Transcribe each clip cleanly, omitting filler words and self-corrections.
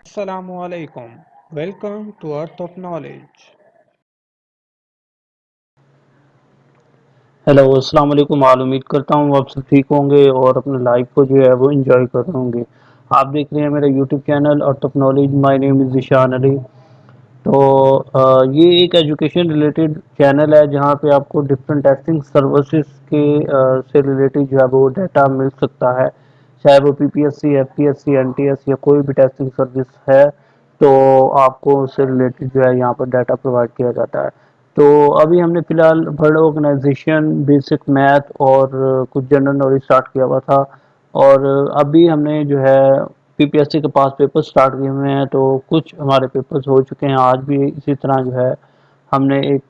Assalamu alaikum. Welcome to Earth of Knowledge. Hello अस्सलाम वालेकुम। उम्मीद करता हूँ आप सब ठीक होंगे और अपने लाइफ को जो है वो एंजॉय कर रहे होंगे। आप देख रहे हैं मेरा YouTube channel earth of knowledge. My name is Zeeshan Ali. तो ये एक एजुकेशन रिलेटेड चैनल है जहाँ पे आपको डिफरेंट टेस्टिंग सर्विसेज के से रिलेटेड जो है वो डाटा मिल सकता है। चाहे वो पीपीएससी, एफपीएससी, एनटीएस या कोई भी टेस्टिंग सर्विस है, तो आपको उससे रिलेटेड जो है यहाँ पर डाटा प्रोवाइड किया जाता है। तो अभी हमने फ़िलहाल वर्ल्ड ऑर्गेनाइजेशन, बेसिक मैथ और कुछ जनरल नॉलेज स्टार्ट किया हुआ था। और अभी हमने जो है पीपीएससी के पास पेपर स्टार्ट किए हुए हैं, तो कुछ हमारे पेपर्स हो चुके हैं। आज भी इसी तरह जो है हमने एक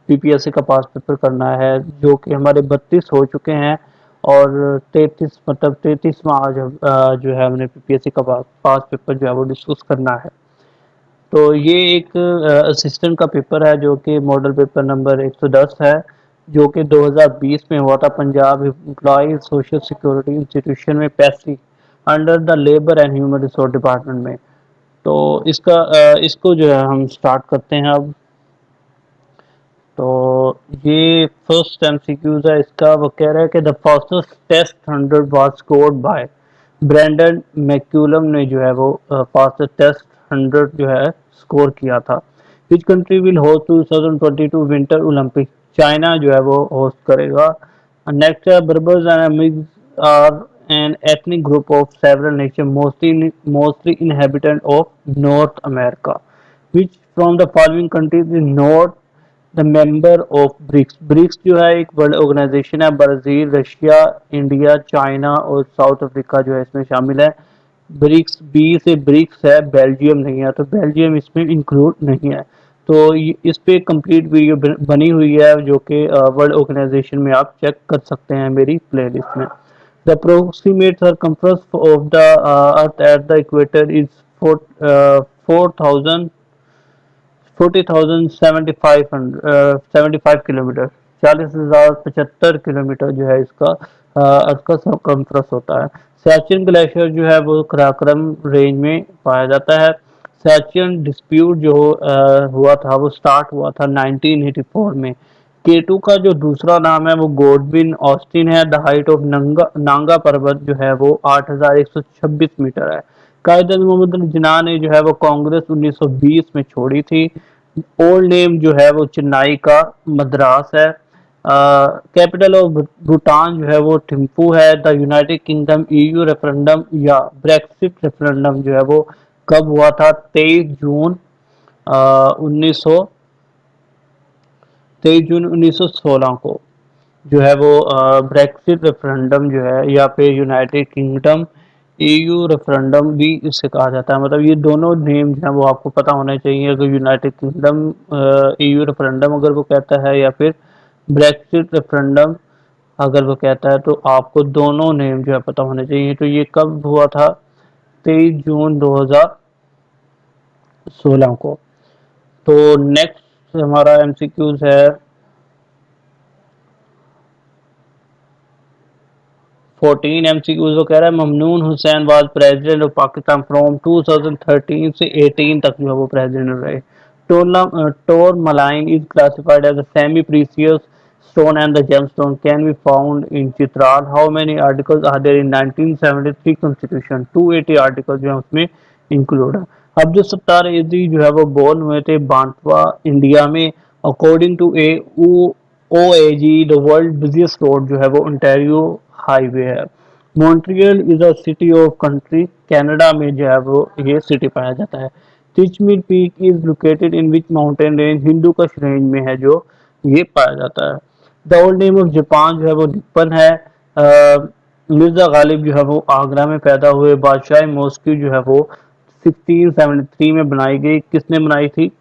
पीपीएससी का पास पेपर करना है, जो कि हमारे 32 हो चुके हैं। और 33 मतलब 33वां आज जो है हमने पीपीएससी का पास पेपर जो है वो डिस्कस करना है। तो ये एक असिस्टेंट का पेपर है जो कि मॉडल पेपर नंबर 110 है, जो कि 2020 में हुआ था Punjab employ social security institution में, PESSI, under the labour and human resource department में। तो इसको जो है हम स्टार्ट करते हैं अब। तो ये फर्स्ट एमसीक्यूज है इसका। वो कह रहा है कि the fastest test 100 was scored by Brendon McCullum ने जो है वो फास्टेस्ट टेस्ट 100 जो है स्कोर किया था। Which country will host 2022 winter Olympic? China जो है वो होस्ट करेगा। नेक्स्ट है बर्बर्स एंड अमीग्स are an ethnic group of several nations, mostly inhabitant of North America. Which from the following countries is not the member of BRICS? BRICS जो है एक world organisation है। ब्राज़ील, रशिया, इंडिया, चाइना और South Africa जो है इसमें शामिल है। ब्रिक्स बी से ब्रिक्स है, बेल्जियम नहीं है, तो बेल्जियम इसमें इंक्लूड नहीं है। तो इस पे कंप्लीट वीडियो बनी हुई है जो कि वर्ल्ड ऑर्गेनाइजेशन में आप चेक कर सकते हैं मेरी प्लेलिस्ट में। The approximate circumference of the earth at the equator is 4,000 40,75 kilometre, 40,075 kilometre जो है इसका अर्थ का सरकमफ्रेंस होता है। सैचियन ग्लेशियर जो है वो कराकरम रेंज में पाया जाता है। सैचियन डिस्प्यूट जो हुआ था वो स्टार्ट हुआ था 1984 में। केटू का जो दूसरा नाम है वो गोडविन ऑस्टिन है। द हाइट ऑफ नांगा पर्वत जो है वो 8,126 मीटर है। कायद मोहम्मद जिन्ना ने जो है वो कांग्रेस 1920 में छोड़ी थी। ओल्ड नेम जो है वो चेन्नई का मद्रास है। कैपिटल ऑफ भूटान जो है वो थिम्पू है। The United kingdom EU referendum या ब्रेक्सिट रेफरेंडम जो है वो कब हुआ था? 23 जून 1916 को जो है वो ब्रेक्सिट रेफरेंडम जो है, या फिर यूनाइटेड किंगडम ईयू रेफरेंडम भी इससे कहा जाता है। मतलब ये दोनों नेम जो है वो आपको पता होने चाहिए। अगर यूनाइटेड किंगडम ईयू रेफरेंडम अगर वो कहता है, या फिर ब्रेक्सिट रेफरेंडम अगर वो कहता है, तो आपको दोनों नेम जो है पता होने चाहिए। तो ये कब हुआ था? 23 जून 2016 को। तो नेक्स्ट हमारा एमसीक्यूज है 14 एमसीक्यूज। वो कह रहा है Mamnoon Hussain was president of Pakistan from 2013 से 18 तक जो है वो प्रेसिडेंट रहे। Tourmaline is classified as a semi precious stone and the gemstone can be found in Chitral. How many articles are there in 1973 constitution? 280 articles जो है उसमें इंक्लूड है। अब्दुल सत्तार एजी जो है वो बोर्न हुए थे बांटवा, इंडिया में। According to a OAG the world busiest road जो है वो ओंटारियो हाईवे है। Montreal is a city of country, Canada में जो है वो ये सिटी पाया जाता है। Tirichmir peak is located in which mountain range? Hindu Kush range में है जो ये पाया जाता है। The old name of Japan जो है वो निप्पन है। मिर्जा गालिब जो है वो आगरा में पैदा हुए। बादशाह मॉस्को जो है वो 1673 में बनाई गई। किसने बनाई थी?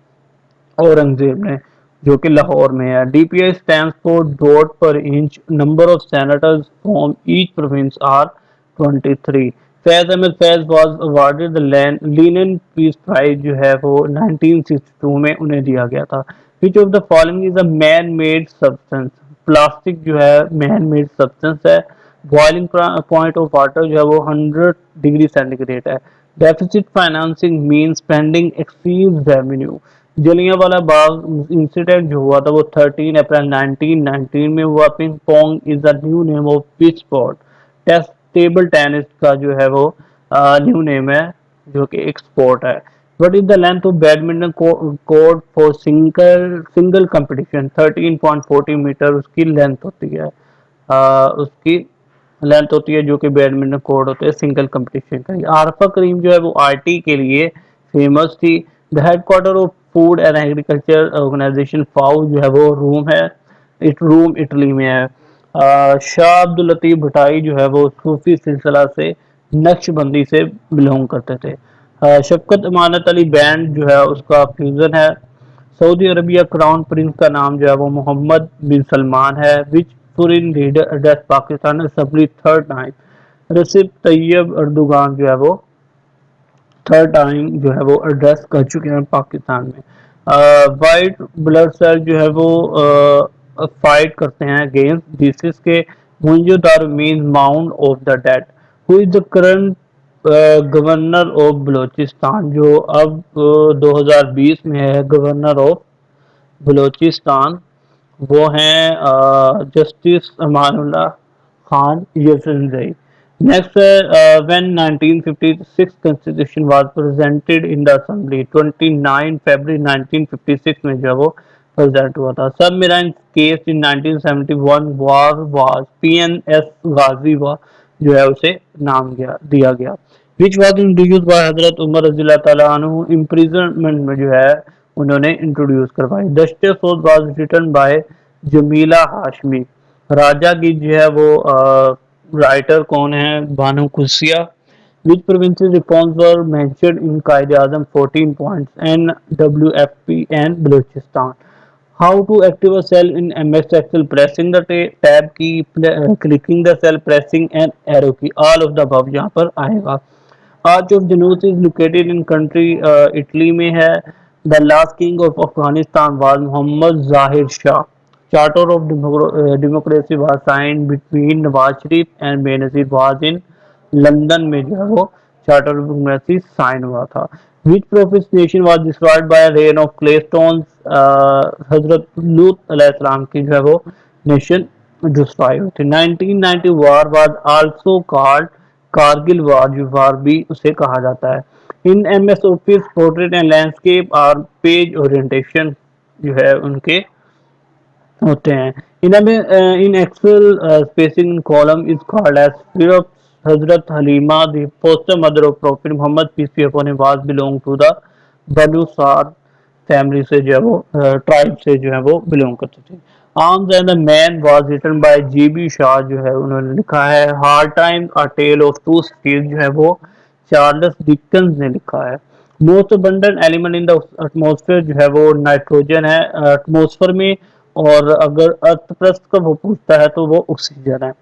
औरंगजेब ने, जो कि लाहौर में है। DPI stands for dot per inch. Number of senators from each province are 23। Faiz Ahmed Faiz was awarded the Lenin peace prize जो है वो 1962 में उन्हें दिया गया था। Which of the following is a man made substance? Plastic जो है मैन मेड सब्सटेंस है। बॉइलिंग पॉइंट ऑफ वाटर जो है वो 100 डिग्री सेंटीग्रेड है। Deficit financing means spending exceeds revenue. जलियां वाला बाग इंसिडेंट जो हुआ था वो 13 अप्रैल 1919 में हुआ. Ping pong is the new name of pitch sport. Test table tennis का जो है वो न्यू नेम है, जो कि एक स्पोर्ट है. What is the length of badminton court for single single competition? 13.40 metre उसकी लेंथ होती है. उसकी लेंथ होती है जो कि बैडमिंटन कोर्ट होते हैं सिंगल कंपटीशन का. आरफा करीम जो है वो आरटी के लिए फेमस थी. The headquarter of food and agriculture organization FAO जो है वो रोम इटली में है. शाह अब्दुल लतीफ भटाई जो है वो सूफी सिलसिला से नक्शबंदी से बिलोंग करते थे. शफकत अमानत अली बैंड जो है उसका फ्यूजन है. सऊदी अरबिया क्राउन प्रिंस का नाम जो है वो मोहम्मद बिन सलमान है. Which foreign leader address Pakistan assembly third time? Recep Tayyip Erdogan जो है वो थर्ड टाइम जो है वो एड्रेस कर चुके हैं पाकिस्तान में. वाइट ब्लड सेल जो है वो फाइट करते हैं अगेंस्ट डिसीज के. Moenjodaro mean mount of the dead. Who is the current governor of Balochistan? जो अब 2020 में है गवर्नर ऑफ बलोचिस्तान, वो हैं जस्टिस अमानुल्लाह खान यूसुफजई. नेक्स्ट है when 1956 constitution was presented in the assembly? 29 फरवरी 1956 में जो वो प्रेजेंट हुआ था. Submarine case in 1971 war was PNS Ghazi war जो है उसे नाम दिया गया. विच वाज इंट्रोड्यूस बाय हजरत उमर रजी अल्लाह ताला अन्हु. इम्प्रिजनमेंट में जो है उन्होंने इंट्रोड्यूस करवाई. Dashte Soz was written by Jamila Hashmi. Raja की जो है वो राइटर कौन है? Bano Qudsia. Which provinces reforms were mentioned in Quaid Azam 14 points? NWFP and Balochistan. How to active a cell in MS Excel? Pressing the tab key, clicking the cell, pressing end arrow key. All of the above यहाँ पर आएगा. Arch of Janus is located in country Italy में है. The last king of Afghanistan was Mohammed Zahir Shah. Charter of democracy was sign between Nawaz Sharif and Benazir was in London में जो है वो charter of democracy sign हुआ था. Which prophet's nation was destroyed by rain of clay stones? हजरत Lut अलैहिस्सलाम की जो है वो नेशन डिस्ट्रॉय हुई थी. 1990 war was also called Kargil war, जो वार भी उसे कहा जाता है. In MS office portrait and landscape और पेज ओरिएंटेशन जो है उनके होते हैं. In Excel spacing column is called as फिर. हजरत Halima the foster mother of prophet Muhammad peace be upon him was belong to the Banu Saad family से जो है वो ट्राइब से जो है वो बिलोंग करते थे. Arms and the Man was written by GB Shaw जो है उन्होंने लिखा है. Hard Time a Tale of Two Cities जो है वो चार्ल्स डिकन्स ने लिखा है. Most abundant element in the atmosphere जो है वो नाइट्रोजन है एटमॉस्फेयर में. और अगर अर्थ प्रस्त का वो पूछता है तो वो ऑक्सीजन है.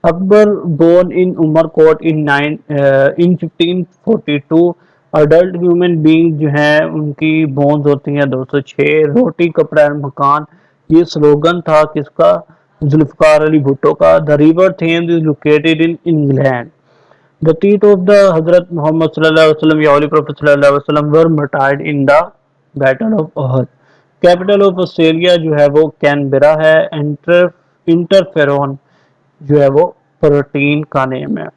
Akbar born in Umarkot in 1542. Adult human being जो है उनकी बोन्स होती हैं 206. रोटी कपड़ा मकान, ये स्लोगन था किसका? जुल्फकार अली भुट्टो का. The river Thames is located in England. The teeth of the हजरत मोहम्मद सल्लल्लाहु अलैहि वसल्लम या होली प्रॉफेट सल्लल्लाहु अलैहि वसल्लम were martyred in the battle of Uhud. Capital of Australia जो है वो कैनबेरा है. इंटरफेरोन जो है वो प्रोटीन का नेम है.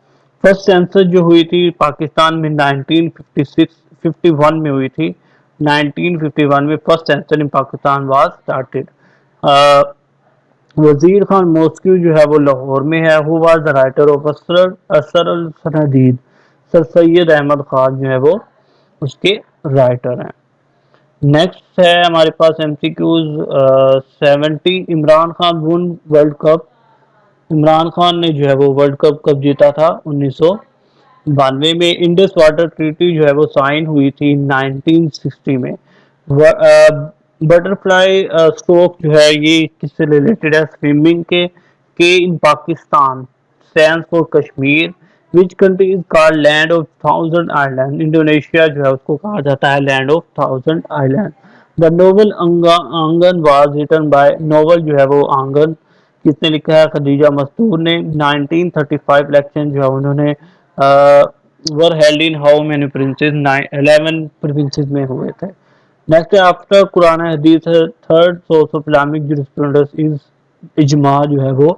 फर्स्ट सेंसस जो हुई थी पाकिस्तान में 1951 में हुई थी. 1951 में first census in Pakistan was started. Wazir Khan mosque जो है वो लाहौर में है. Who was the writer of असर अल सनदीद? सर सैयद अहमद खान जो है वो उसके राइटर हैं. नेक्स्ट है हमारे पास MCQs 70. Imran Khan one world cup. Imran Khan ने जो है वो वर्ल्ड कप कब जीता था? 1992 में. इंडस वाटर ट्रीटी जो है वो साइन हुई थी 1960 में. बटरफ्लाई स्ट्रोक जो है ये किससे रिलेटेड है? स्विमिंग के in Pakistan stands for Kashmir. Which country is called land of thousand island? Indonesia जो है उसको कहा जाता है land of thousand island. The novel Aangan was written by. Novel जो है वो आंगन किसने लिखा है? खदीजा मस्तूर ने. 1935 इलेक्शन जो है उन्होंने were held in how many provinces 11 provinces میں ہوئے تھے. نیکسٹ ہے آفٹر قرآن حدیث third source of Islamic jurisprudence is اجماع جو ہے وہ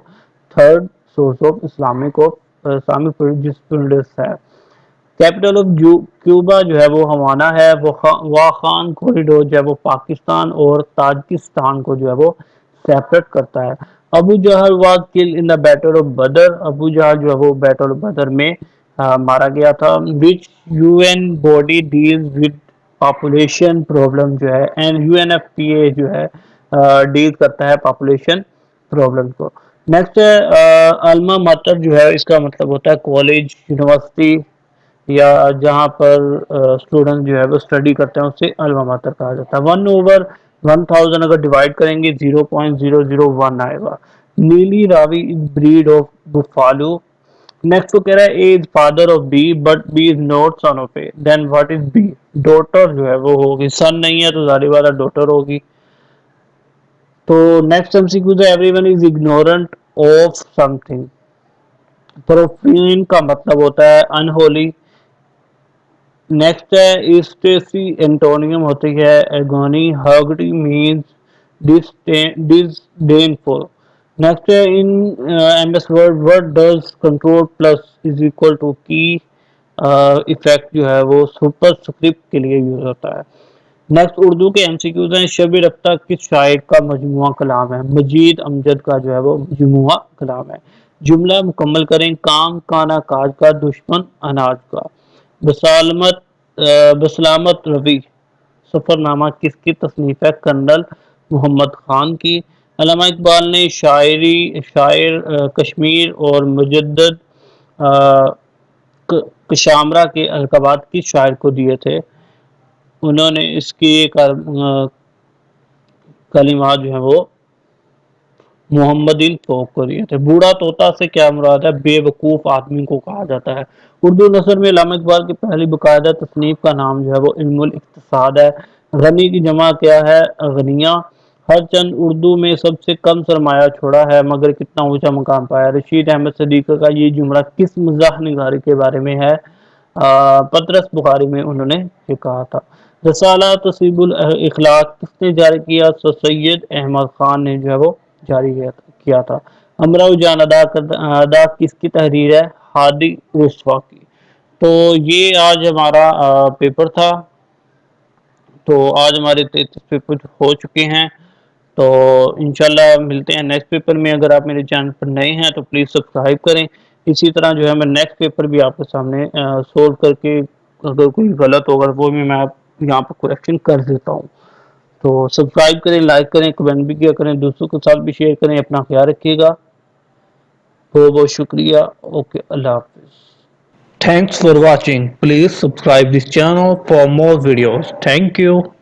third source of Islamic jurisprudence ہے. کیپٹل آف کیوبا جو ہے وہ ہوانا ہے. واخان کوریڈور جو ہے وہ پاکستان اور تاجکستان کو جو ہے وہ سیپریٹ کرتا ہے. ابو جہل واز کل ان دا بیٹل آف بدر. ابو جہل جو ہے وہ بیٹل آف بدر میں مارا گیا تھا. Which U N body deals with population problem جو ہے and U N F P A جو ہے ڈیل کرتا ہے پاپولیشن پرابلم کو. نیکسٹ ہے الما ماتر جو ہے اس کا مطلب ہوتا ہے کالج یونیورسٹی یا جہاں پر اسٹوڈنٹ جو ہے وہ اسٹڈی کرتے ہیں اسے الما ماتر کہا جاتا ہے. 1/1000 اگر ڈیوائڈ کریں گے 0.001 آئے گا. Nili Ravi is breed of buffalo. Next تو کہہ رہا ہے A is father of B but B is not son of A. Then what is B? Daughter جو ہے وہ ہوگی. سن نہیں ہے تو ظاہر بات ہے ڈوٹر ہوگی. تو نیکسٹ ایم سی کیو ہے everyone is ignorant of something. Profane کا مطلب ہوتا ہے انہولی. نیکسٹ ہے اسٹیسی اینٹونیم ہوتی ہے ایگونی. ہرگٹی مینس ڈسڈینفل. نیکسٹ ہے in M S word word does control plus is equal to key effect جو ہے وہ سپر سکرپٹ کے لیے یوز ہوتا ہے. نیکسٹ اردو کے ایم سی کیوز ہیں. شب رفتہ کس شاعر کا مجموعہ کلام ہے؟ مجید امجد کا جو ہے وہ مجموعہ کلام ہے. جملہ مکمل کریں. کام کانا کاج کا دشمن اناج کا. بسلامت روی سفر نامہ کس کی تصنیف ہے؟ کرنل محمد خان کی. علامہ اقبال نے شاعر کشمیر اور مجدد کشامرہ کے القابات کس شاعر کو دیے تھے؟ انہوں نے اس کی کلمات جو ہیں وہ محمد فوق کو دیے تھے. بوڑھا طوطا سے کیا مراد ہے؟ بے وقوف آدمی کو کہا جاتا ہے. اردو نثر میں علامہ اقبال کی پہلی باقاعدہ تصنیف کا نام جو ہے وہ علم الاقتصاد ہے. غنی کی جمع کیا ہے؟ غنیہ. ہر چند اردو میں سب سے کم سرمایہ چھوڑا ہے مگر کتنا اونچا مقام پایا. رشید احمد صدیقہ کا یہ جملہ کس مزاح نگاری کے بارے میں ہے؟ پطرس بخاری میں انہوں نے یہ کہا تھا. رسالہ تصیب الاخلاق کس نے جاری کیا؟ سید احمد خان نے جو ہے وہ جاری کیا تھا. امراء جان ادا کس کی تحریر ہے؟ ہادی رسوا کی. تو یہ آج ہمارا پیپر تھا. تو آج ہمارے 33 پیپر ہو چکے ہیں. تو انشاءاللہ ملتے ہیں نیکسٹ پیپر میں. اگر آپ میرے چینل پر نئے ہیں تو پلیز سبسکرائب کریں. اسی طرح جو ہے میں نیکسٹ پیپر بھی آپ کے سامنے سولو کر کے اگر کوئی غلط ہوگا وہ بھی میں یہاں پر کریکشن کر دیتا ہوں. تو سبسکرائب کریں، لائک کریں، کمنٹ بھی کیا کریں، دوستوں کے ساتھ بھی شیئر کریں. اپنا خیال رکھیے گا. بہت بہت شکریہ. اوکے اللہ حافظ. Thanks for watching. Please subscribe this channel for more videos. Thank you.